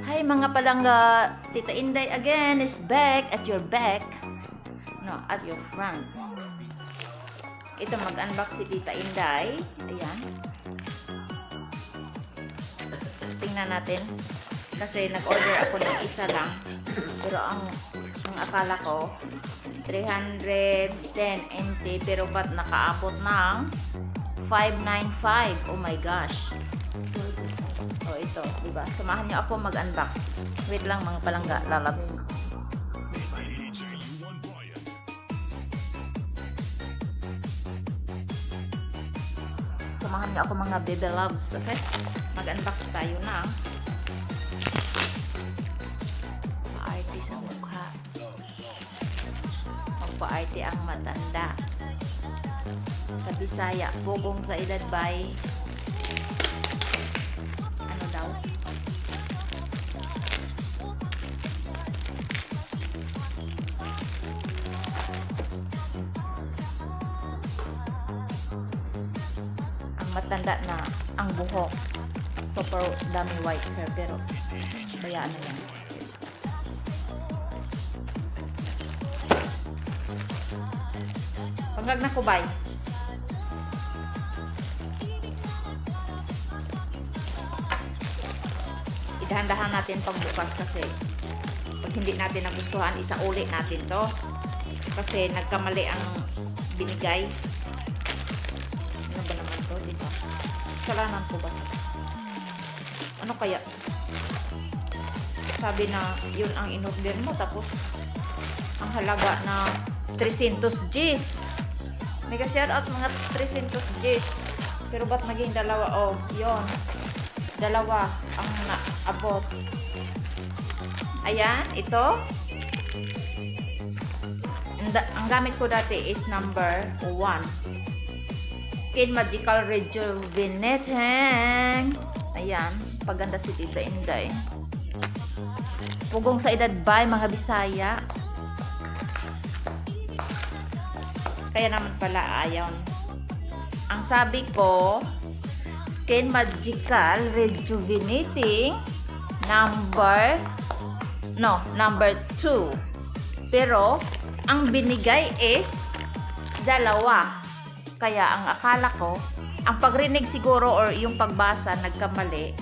Hi mga palangga, Tita Inday again is back at your back. No, at your front. Ito mag-unbox si Tita Inday. Ayan. Tingnan natin. Kasi nag-order ako ng isa lang. Pero ang akala ko 310 NT pero ba't nakaabot ng 595? Oh my gosh. Oh, ito, diba? Samahan niyo ako mag-unbox. Wait lang mga palangga, lalabs. Samahan niyo ako mga baby loves, okay? Mag-unbox tayo na. Pa-arty sa mukha. Magpa-arty ang matanda. Sa Bisaya, bugong sa edad by matanda na ang buhok. Super dami white hair pero bayaan na yan. Pangag na kubay. Idahan-dahan natin pagbukas kasi pag hindi natin nagustuhan, isa ulit natin to. Kasi nagkamali ang binigay. Ano ba naman to? Diba? Kasalanan ko ba? Ano kaya? Sabi na yun ang in-order mo tapos ang halaga na 300 Gs. Mega shout out mga 300 Gs. Pero ba't maging dalawa? Oh, yun. Dalawa ang naabot. Ayan, ito. Ang gamit ko dati is number 1. Skin Magical Rejuvenating. Ayan, paganda si Tita Inday. Pugong sa edad by mga Bisaya. Kaya naman pala ayon. Ang sabi ko, Skin Magical Rejuvenating number 2. Pero ang binigay is dalawa. Kaya ang akala ko, ang pagrinig siguro or yung pagbasa nagkamali,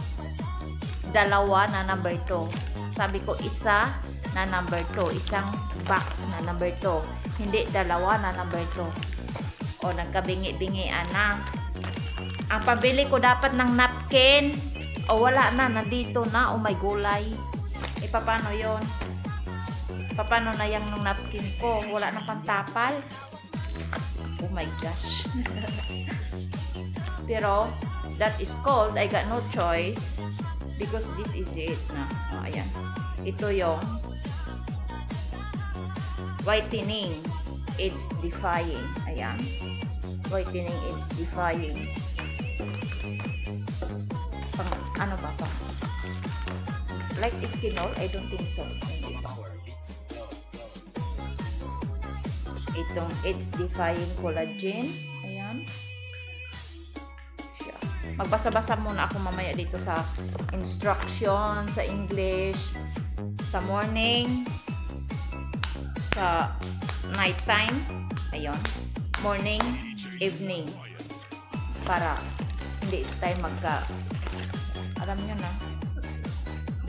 dalawa na number 2. Sabi ko isa na number 2, isang box na number 2, hindi dalawa na number 2. O nagkabingi-bingian na. Ang pabili ko dapat ng napkin, o wala na, nandito na, oh my gulay. E paano yun? Paano na yung napkin ko? Wala na pantapal. Oh my gosh. Pero that is called I got no choice because this is it na. Oh, ayan. Ito yung whitening age defying. Ayan. Whitening age defying. Ano ba pa? Like skinol? I don't think so. Itong age-defying collagen. Ayan. Magbasa-basa muna ako mamaya dito sa instruction, sa English, sa morning, sa night time. Ayun. Morning, evening. Para hindi tayo alam nyo na.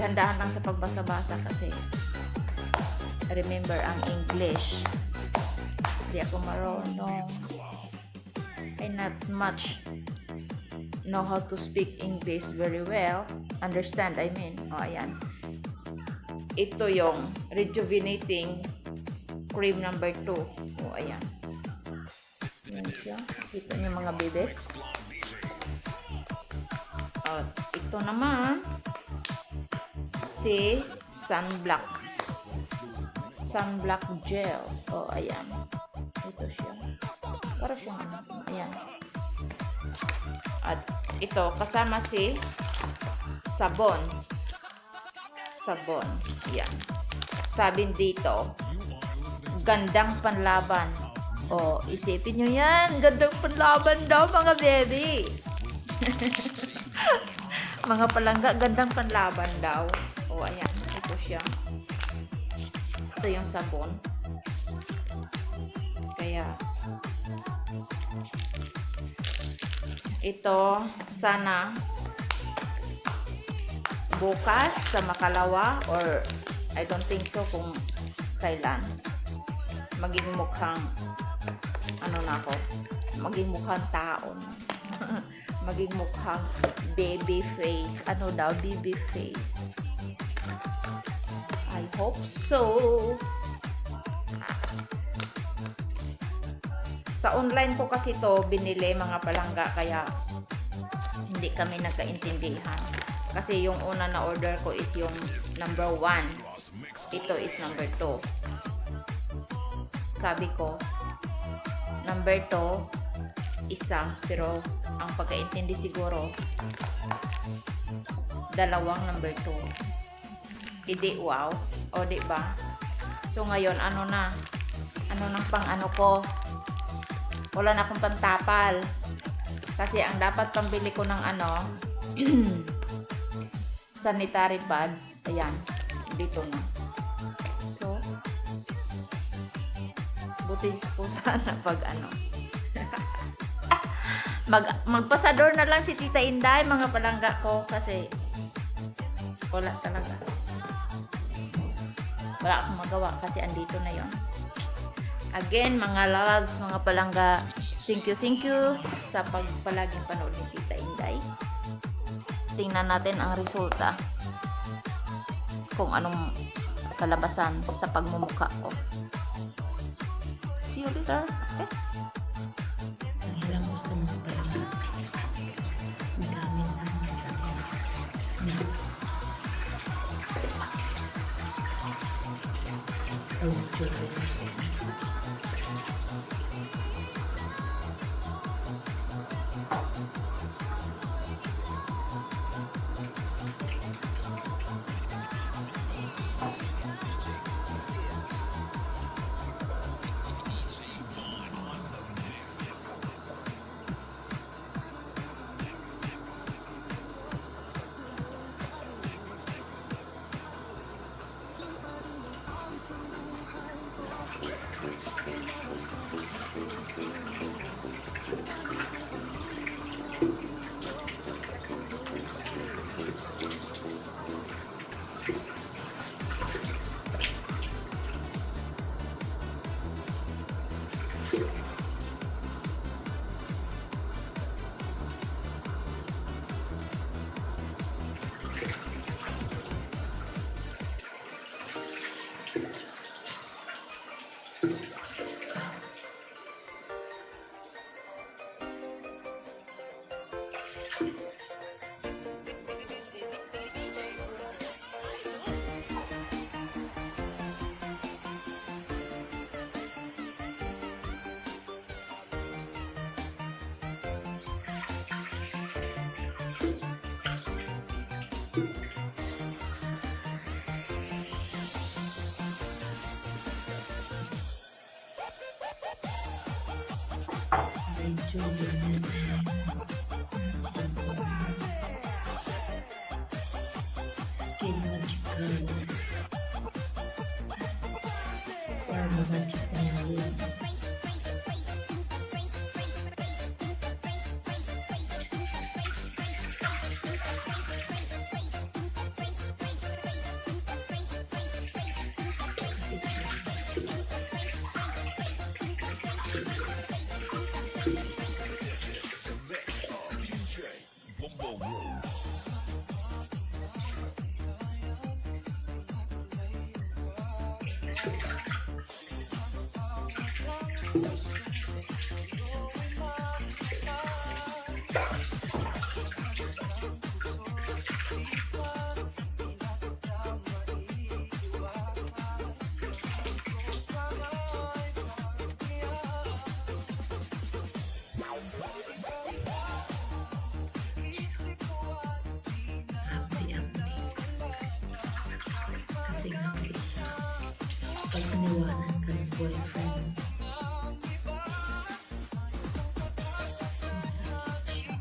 Dahan-dahan lang sa pagbasa-basa kasi remember ang English. Hindi ako marunong. I not much know how to speak English very well. Understand, I mean. O, ayan. Ito yung rejuvenating cream number 2. O, ayan. Ayan siya. Kita niyo mga bebes. At ito naman si sunblock gel. O, ayan. Ito siya. Para siyang ayan. At ito kasama si sabon. Yan. Sabi dito, gandang panlaban. O, isipin nyo yan. Gandang panlaban daw mga baby. Mga palangga, gandang panlaban daw. O, ayan. Ito siya. Ito yung sabon. Kaya, ito, sana, bukas sa makalawa, or I don't think so kung kailan, maging mukhang, ano na ako, maging mukhang taon. Maging mukhang baby face. Ano daw? Baby face. I hope so. Sa online ko kasi to binili, mga palangga, kaya hindi kami nagkaintindihan. Kasi yung una na order ko is yung number 1. Ito is number 2. Sabi ko, number 2, isa. Pero ang pagkaintindi siguro, dalawang number 2. Hindi, wow. O, diba? So, ngayon, ano na? Ano nang pang ano ko? Wala na akong pantapal. Kasi ang dapat pambili ko ng ano, sanitary pads. Ayan. Dito na. So, buti po sana pag ano. Magpasador na lang si Tita Inday, mga palangga ko, kasi wala talaga. Wala akong magawa kasi andito na yon. Again, mga loves, mga palangga, thank you sa pagpalaging panood ni Tita Inday. Tingnan natin ang resulta, kung anong kalabasan sa pagmumukha ko. See you later. Okay? Ang hilamos ng mga palangga. Magamit ang masakit. Medyo ganyan skin magical or magic na yun. Kasi nga isa, pag iniwanan ka ng boyfriend, masakit siya.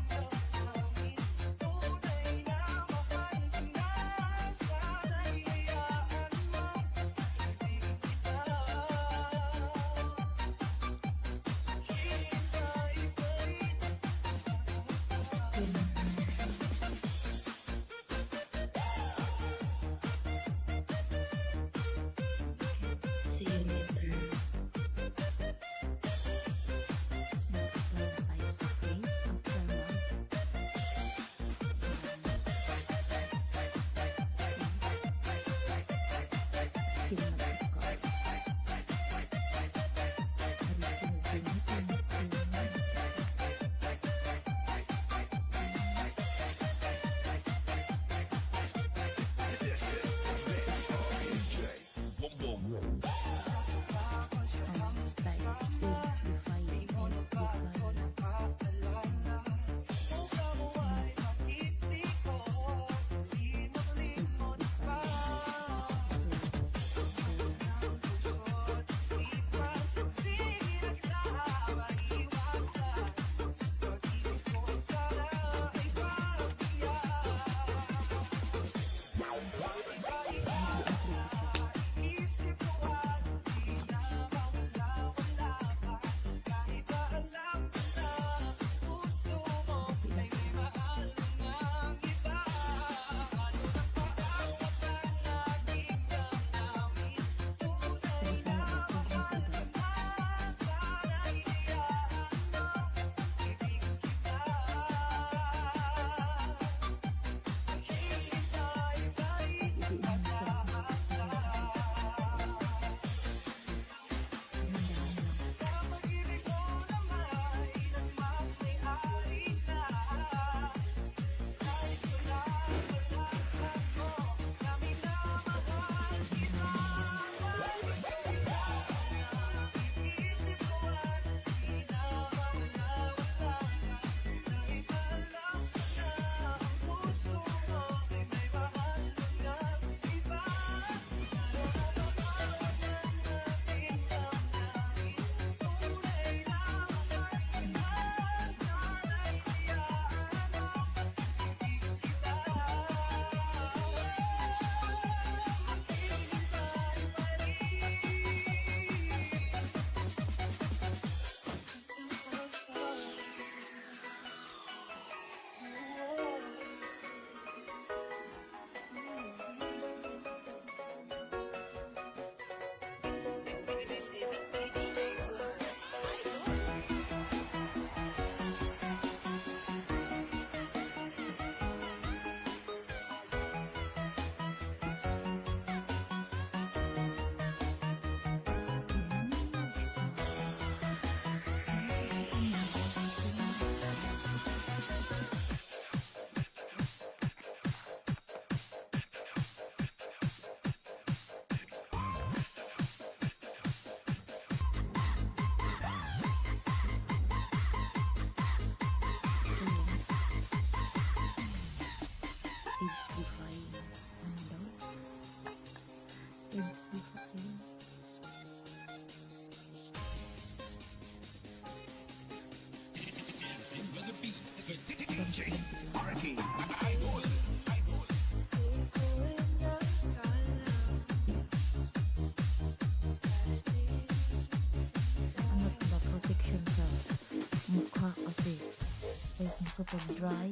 super dry.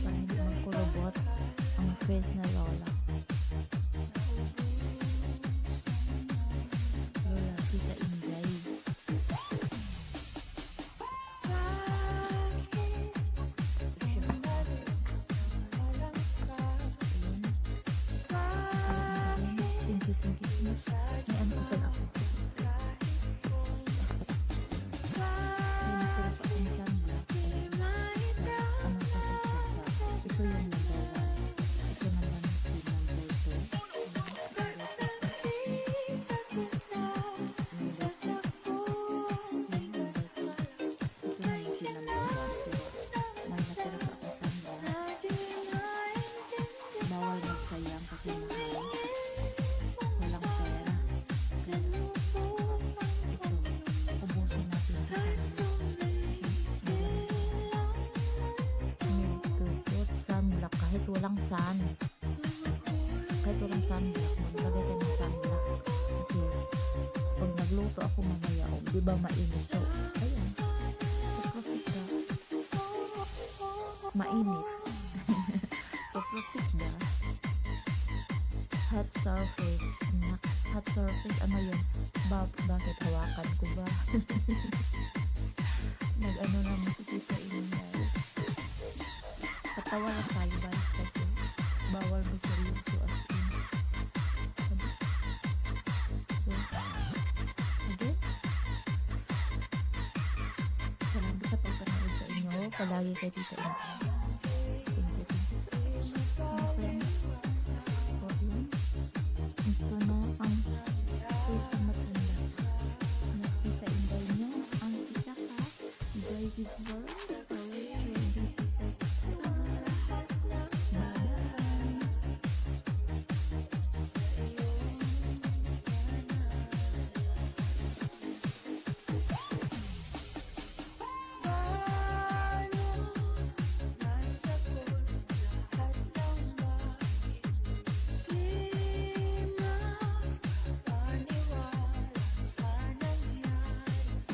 Para hindi magkulubot ang face na lola. Lola, kita inday. Bawal magsayang kasi mahal. Walang pera. Ito, ubusin natin ito. Milk sunblock kahit walang sun. Kahit walang sunblock, maglagay ka ng sunblock. Kasi pag nagluto ako mamaya, di ba mainit to? Ayan. Profit ka. Mainit. Profit ba? Hot surface. Hot surface, ano yun? Bakit hawakan ko ba? Nag-ano na makikita yun guys. Patawa na tayo guys kasi bawal mo seryoso as in. So, again, salamat sa pagpanood sa inyo. Palagi kayo sa inyo. Ito na ang face na matanda. Nakita inday nyo ang isa ka. Joy Gibbers.